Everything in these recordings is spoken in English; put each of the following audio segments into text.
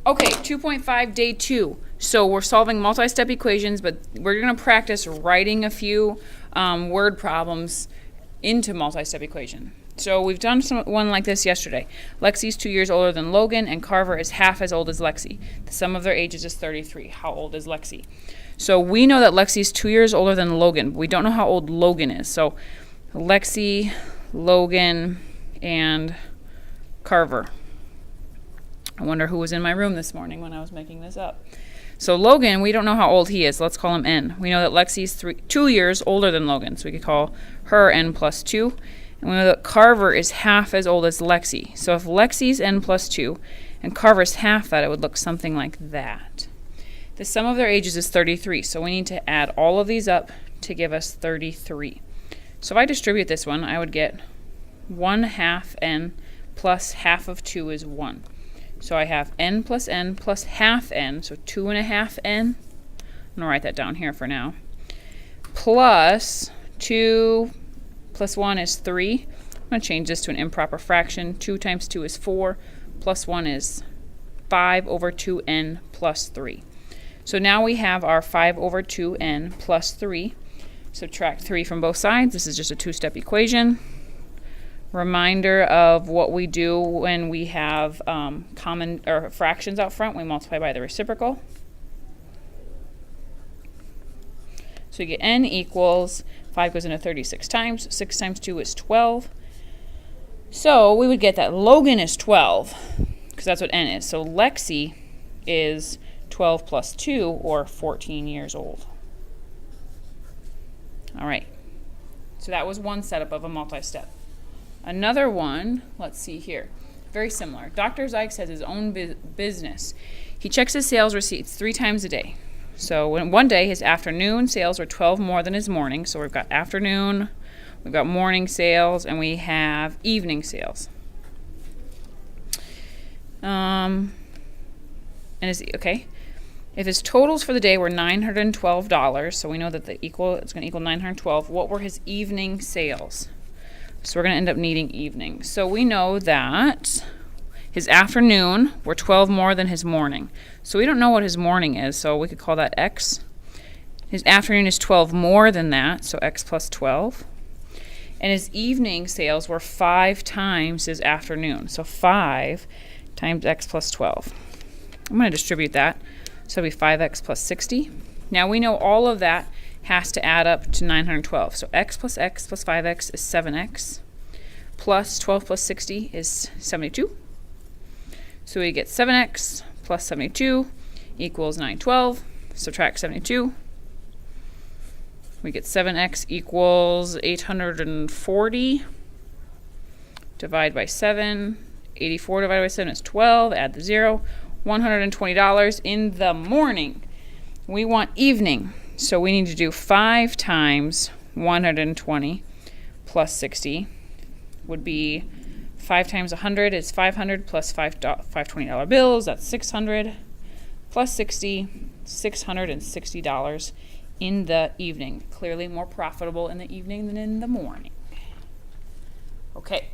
Okay, 2.5, day 2. So we're solving multi-step equations, but we're going to practice writing a few word problems into multi-step equation. So we've done one like this yesterday. Lexi's 2 years older than Logan, and Carver is half as old as Lexi. The sum of their ages is 33. How old is Lexi? So we know that Lexi's 2 years older than Logan, but we don't know how old Logan is. So Lexi, Logan, and Carver. I wonder who was in my room this morning when I was making this up. So Logan, we don't know how old he is. Let's call him N. We know that Lexi's 2 years older than Logan, so we could call her N plus 2. And we know that Carver is half as old as Lexi. So if Lexi's N plus 2 and Carver's half that, it would look something like that. The sum of their ages is 33, so we need to add all of these up to give us 33. So if I distribute this one, I would get 1/2 N plus half of 2 is 1. So I have N plus half N, so 2.5 N. I'm going to write that down here for now. Plus 2 plus 1 is 3. I'm going to change this to an improper fraction. 2 times 2 is 4, plus 1 is 5 over 2N plus 3. So now we have our 5 over 2N plus 3. Subtract 3 from both sides. This is just a two-step equation. Reminder of what we do when we have common or fractions out front. We multiply by the reciprocal. So you get N equals 5 goes into 36 times. 6 times 2 is 12. So we would get that Logan is 12 because that's what N is. So Lexi is 12 plus 2 or 14 years old. All right. So that was one setup of a multi-step. Another one, let's see here, very similar. Dr. Zykes has his own business. He checks his sales receipts 3 times a day. So one day his afternoon sales were 12 more than his morning. So we've got afternoon, we've got morning sales, and we have evening sales. Okay. If his totals for the day were $912, so we know that it's going to equal 912, what were his evening sales? So we're going to end up needing evening. So we know that his afternoon were 12 more than his morning. So we don't know what his morning is, so we could call that X. His afternoon is 12 more than that, so X plus 12. And his evening sales were 5 times his afternoon, so 5 times X plus 12. I'm going to distribute that, so it'll be 5X plus 60. Now we know all of that has to add up to 912. So X plus 5X is 7X. Plus 12 plus 60 is 72. So we get 7X plus 72 equals 912. Subtract 72. We get 7X equals 840. Divide by 7. 84 divided by 7 is 12. Add the 0. $120 in the morning. We want evening. So we need to do 5 times 120 plus 60 would be 5 times 100 is 500 plus 5 $20 bills. That's 600 plus 60, $660 in the evening. Clearly more profitable in the evening than in the morning. Okay,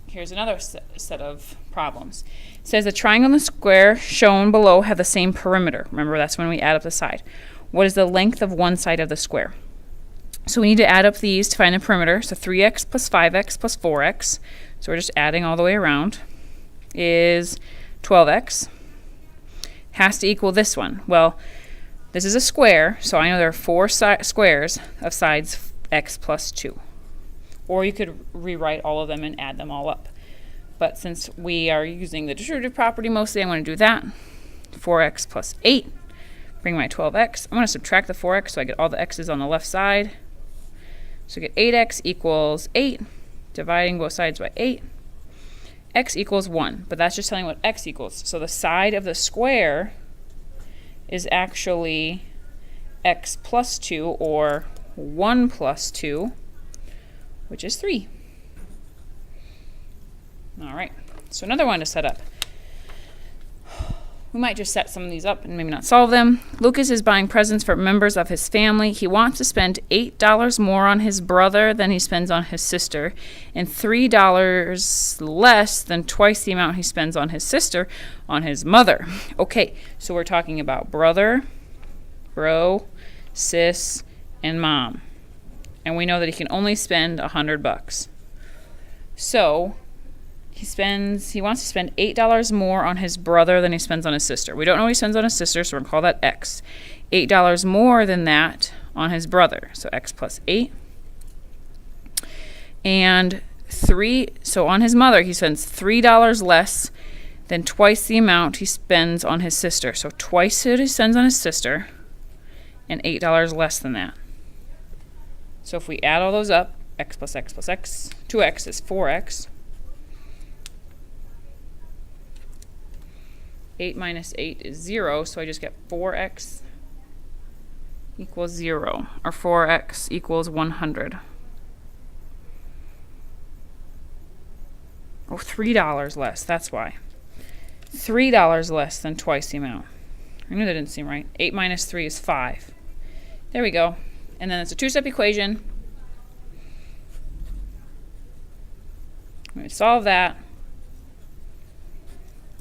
here's another set of problems. It says the triangle and the square shown below have the same perimeter. Remember, that's when we add up the side. What is the length of one side of the square? So we need to add up these to find the perimeter. So 3x plus 5x plus 4x, so we're just adding all the way around, is 12x. Has to equal this one. Well, this is a square, so I know there are 4 squares of sides x plus 2. Or you could rewrite all of them and add them all up. But since we are using the distributive property mostly, I'm going to do that. 4x plus 8. Bring my 12x. I'm going to subtract the 4x so I get all the x's on the left side. So I get 8x equals 8, dividing both sides by 8. X equals 1, but that's just telling what x equals. So the side of the square is actually x plus 2, or 1 plus 2, which is 3. All right, so another one to set up. We might just set some of these up and maybe not solve them. Lucas is buying presents for members of his family. He wants to spend $8 more on his brother than he spends on his sister, and $3 less than twice the amount he spends on his sister on his mother. Okay, so we're talking about brother, bro, sis, and mom. And we know that he can only spend $100. So he wants to spend $8 more on his brother than he spends on his sister. We don't know what he spends on his sister, so we're going to call that X. $8 more than that on his brother, so X plus 8. And so on his mother, he spends $3 less than twice the amount he spends on his sister. So twice what he spends on his sister and $8 less than that. So if we add all those up, X plus X plus X, 2X is 4X. 8 minus 8 is 0, so I just get 4x equals 0, or 4x equals 100. Oh, $3 less, that's why. $3 less than twice the amount. I knew that didn't seem right. 8 minus 3 is 5. There we go. And then it's a two-step equation. I'm going to solve that.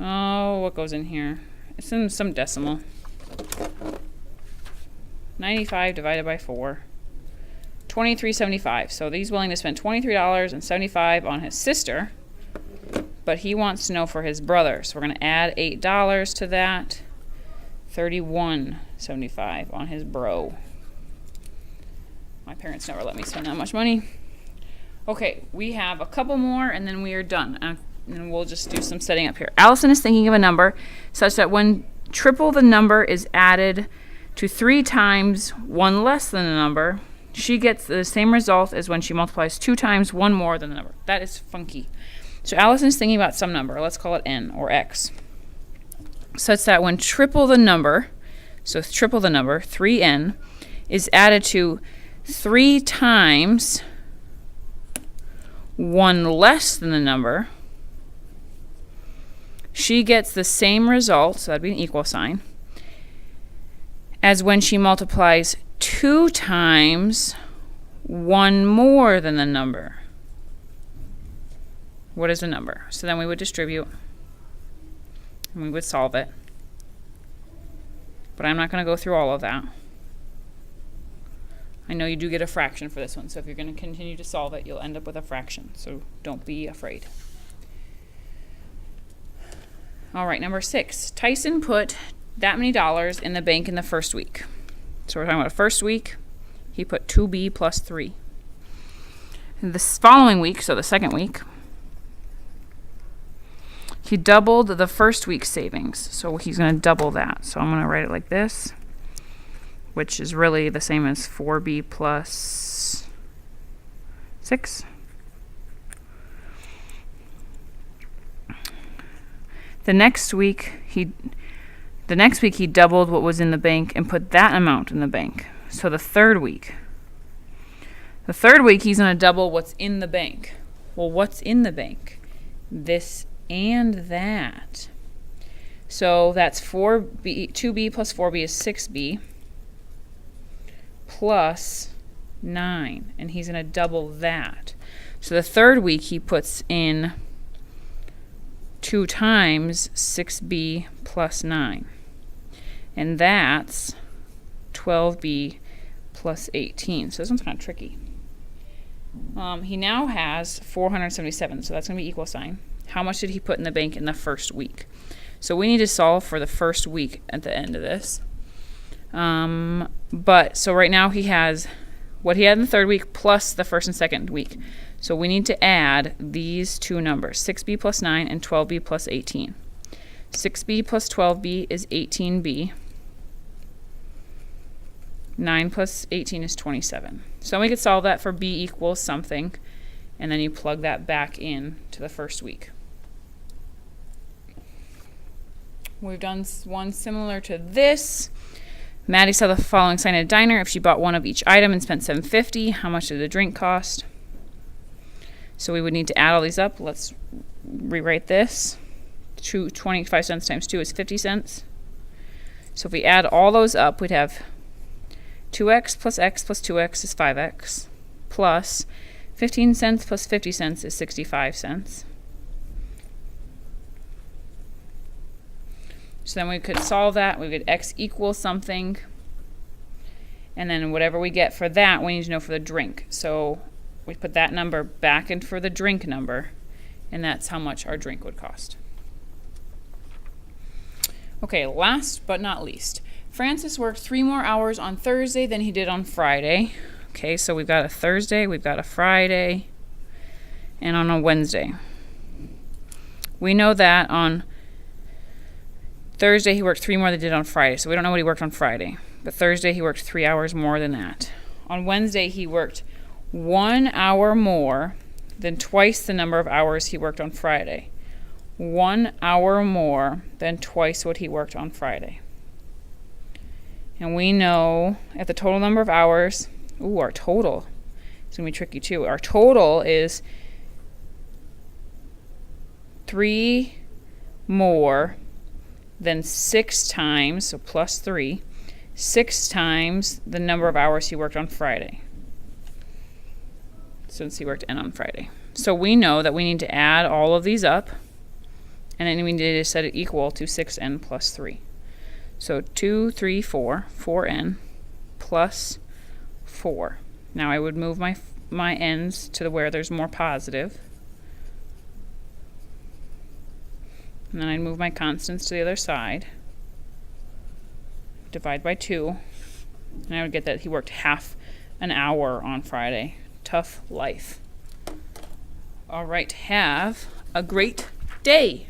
Oh, what goes in here? It's in some decimal. 95 divided by 4. $23.75. So he's willing to spend $23.75 on his sister, but he wants to know for his brother. So we're going to add $8 to that. $31.75 on his bro. My parents never let me spend that much money. Okay, we have a couple more and then we are done. And we'll just do some setting up here. Allison is thinking of a number such that when triple the number is added to 3 times 1 less than the number, she gets the same result as when she multiplies 2 times 1 more than the number. That is funky. So Allison is thinking about some number. Let's call it n or x. Such that when triple the number, so triple the number, 3n, is added to 3 times 1 less than the number, she gets the same result, so that'd be an equal sign, as when she multiplies 2 times 1 more than the number. What is the number? So then we would distribute, and we would solve it. But I'm not going to go through all of that. I know you do get a fraction for this one, so if you're going to continue to solve it, you'll end up with a fraction, so don't be afraid. All right, number 6. Tyson put that many dollars in the bank in the first week. So we're talking about the first week. He put 2b plus 3. This following week, so the second week, he doubled the first week's savings. So he's going to double that. So I'm going to write it like this, which is really the same as 4b plus 6. The next week he doubled what was in the bank and put that amount in the bank. So the third week he's going to double what's in the bank. Well, what's in the bank? This and that. So that's 2b plus 4b is 6b plus 9, and he's going to double that. So the third week he puts in 2 times 6b plus 9. And that's 12b plus 18. So this one's kind of tricky. He now has 477, so that's going to be equal sign. How much did he put in the bank in the first week? So we need to solve for the first week at the end of this. So right now he has what he had in the third week plus the first and second week. So we need to add these two numbers, 6b plus 9 and 12b plus 18. 6b plus 12b is 18b. 9 plus 18 is 27. So we could solve that for b equals something, and then you plug that back in to the first week. We've done one similar to this. Maddie saw the following sign at a diner. If she bought one of each item and spent $7.50, how much did the drink cost? So we would need to add all these up. Let's rewrite this. 25 cents times 2 is 50 cents. So if we add all those up, we'd have 2x plus 2x is 5x, plus 15 cents plus 50 cents is 65 cents. So then we could solve that. We could x equals something. And then whatever we get for that, we need to know for the drink. So we put that number back in for the drink number, and that's how much our drink would cost. Okay, last but not least, Francis worked 3 more hours on Thursday than he did on Friday. Okay, so we've got a Thursday, we've got a Friday, and on a Wednesday. We know that on Thursday he worked 3 more than he did on Friday, so we don't know what he worked on Friday. But Thursday he worked 3 hours more than that. On Wednesday he worked 1 hour more than twice the number of hours he worked on Friday. 1 hour more than twice what he worked on Friday. And we know at the total number of hours, our total is going to be tricky too. Our total is 3 more than 6 times, so plus 3, 6 times the number of hours he worked on Friday, since he worked N on Friday. So we know that we need to add all of these up, and then we need to set it equal to 6n plus 3. So 2, 3, 4, 4n plus 4. Now I would move my n's to where there's more positive. And then I'd move my constants to the other side. Divide by 2. And I would get that he worked half an hour on Friday. Tough life. All right, have a great day.